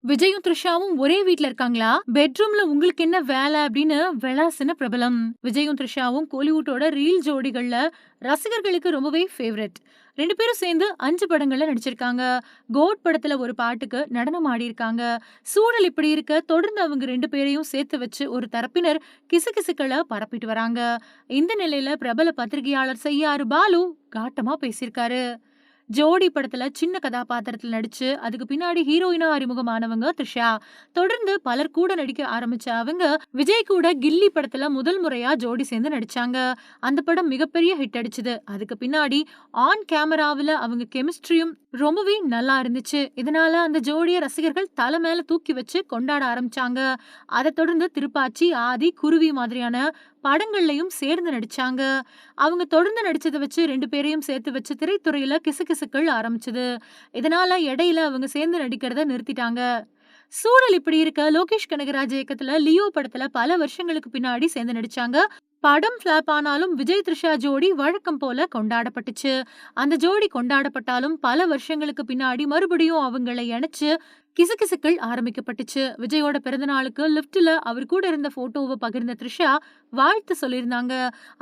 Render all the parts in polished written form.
விஜயும், த்ரிஷாவும் ஒரே வீட்ல இருக்காங்களா? பெட்ரூம்ல உங்களுக்கு என்ன வேல? அப்படின்னு விளாசுன பிரபலம். விஜயும், த்ரிஷாவும் கோலிவுட்டோட ரீல் ஜோடிகள்ல ரசிகர்களுக்கு ரொம்பவே ஃபேவரைட். 2 பேரும் சேர்ந்து 5 படங்கள்ல நடிச்சிருக்காங்க. கோட் படத்துல ஒரு பாட்டுக்கு நடனம் ஆடியிருக்காங்க. சூழல் இப்படி இருக்க தொடர்ந்து அவங்க 2 பேரையும் சேர்த்து வச்சு ஒரு தரப்பினர் கிசுகிசுக்கள பரப்பிட்டு வராங்க. இந்த நிலையில பிரபல பத்திரிகையாளர் செய்யாறு பாலு காட்டமா பேசியிருக்காரு. ஜோடி படத்துல சின்ன கதாபாத்திரத்துல நடிச்சு, அதுக்கு பின்னாடி ஹீரோயினா அறிமுகமானவங்க த்ரிஷா. தொடர்ந்து பலர் கூட நடிக்க ஆரம்பிச்ச அவங்க, விஜய் கூட கில்லி படத்துல முதல் முறையா ஜோடி சேர்ந்து நடிச்சாங்க. அந்த படம் மிகப்பெரிய ஹிட் அடிச்சது. அதுக்கு பின்னாடி ஆன் கேமராவுல அவங்க கெமிஸ்ட்ரியும் ரொம்பவே நல்லா இருந்துச்சு. இதனால அந்த ஜோடிய ரசிகர்கள் தல மேல தூக்கி வச்சு கொண்டாட ஆரம்பிச்சாங்க. அதைத் தொடர்ந்து திருப்பாச்சி, ஆதி, குருவி மாதிரியான படங்கள்லயும் சேர்ந்து நடிச்சாங்க. அவங்க தொடர்ந்து நடிச்சத வச்சு 2 பேரையும் சேர்த்து வச்சு திரைத்துறையில கிசுகிசுக்கள் ஆரம்பிச்சது. இதனால இடையில அவங்க சேர்ந்து நடிக்கிறத நிறுத்திட்டாங்க. சூழல் இப்படி இருக்க லோகேஷ் கனகராஜ் இயக்கத்துல லியோ படத்துல பல வருஷங்களுக்கு பின்னாடி சேர்ந்து நடிச்சாங்க. படம் ஃபிளாப் ஆனாலும் விஜய் த்ரிஷா ஜோடி வழக்கம் போல கொண்டாடப்பட்டுச்சு. அந்த ஜோடி கொண்டாடப்பட்டாலும் பல வருஷங்களுக்கு பின்னாடி மறுபடியும் அவங்கள இணைச்சு கிசுகிசுக்கள் ஆரம்பிக்கப்பட்டுச்சு. விஜயோட பிறந்த நாளுக்கு லிஃப்ட்ல அவர் கூட இருந்த போட்டோவை பகிர்ந்த த்ரிஷா வாழ்த்து சொல்லியிருந்தாங்க.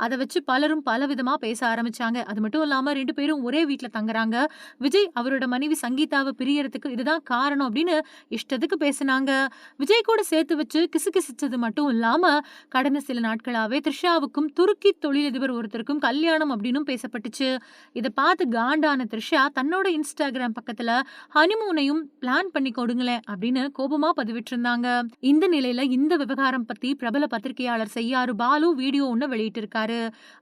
அதை வச்சு பலரும் பலவிதமா பேச ஆரம்பிச்சாங்க. அது மட்டும் இல்லாம 2 பேரும் ஒரே வீட்ல தங்குறாங்க. விஜய் அவரோட மனைவி சங்கீதாவை பிரியறதுக்கு இதுதான் காரணம் அப்படின்னு இஷ்டத்துக்கு பேசினாங்க. விஜய் கூட சேர்த்து வச்சு கிசுகிசுச்சது மட்டும் இல்லாம கடந்த சில நாட்களாவே த்ரிஷாவுக்கும் துருக்கி தொழிலதிபர் ஒருத்தருக்கும் கல்யாணம் அப்படின்னும் பேசப்பட்டுச்சு. இதை பார்த்து காண்டான த்ரிஷா தன்னோட இன்ஸ்டாகிராம் பக்கத்துல ஹனிமூனையும் பிளான் பண்ணி கொடுங்களேன் அப்படின்னு கோபமா பதிவிட்டிருந்தாங்க. இந்த நிலையில இந்த விவகாரம் பத்தி பிரபல பத்திரிகையாளர் செய்யாறு பாலு வீடியோ ஒண்ணு வெளியிட்டிருக்காரு.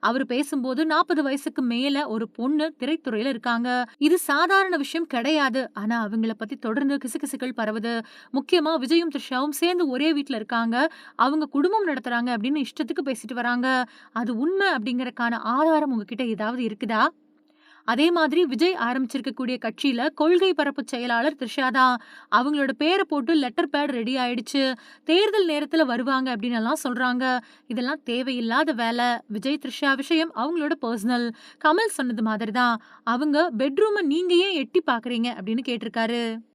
அவர் பேசும்போது 40 வயசுக்கு மேல ஒரு பொண்ணு திரைத்துறையில இருக்காங்க. இது சாதாரண விஷயம் கிடையாது. ஆனா அவங்கள பத்தி தொடர்ந்து கிசுகிசுகள் பரவுது. முக்கியமா விஜயும் த்ரிஷாவும் சேர்ந்து ஒரே வீட்ல இருக்காங்க. அவங்க குடும்பம் நடத்துறாங்க அப்படின்னு இஷ்டத்துக்கு பேசிட்டு வராங்க. அது உண்மை அப்படிங்கறக்கான ஆதாரம் உங்ககிட்ட ஏதாவது இருக்குதா? அதே மாதிரி விஜய் ஆரம்பிச்சிருக்கக்கூடிய கட்சியில கொள்கை பரப்பு செயலாளர் த்ரிஷா தான். அவங்களோட பேரை போட்டு லெட்டர் பேட் ரெடி ஆயிடுச்சு. தேர்தல் நேரத்துல வருவாங்க அப்படின்னு எல்லாம் சொல்றாங்க. இதெல்லாம் தேவையில்லாத வேலை. விஜய் த்ரிஷா விஷயம் அவங்களோட பர்சனல். கமல் சொன்னது மாதிரி தான். அவங்க பெட்ரூமை நீங்க ஏன் எட்டி பாக்குறீங்க அப்படின்னு கேட்டிருக்காரு.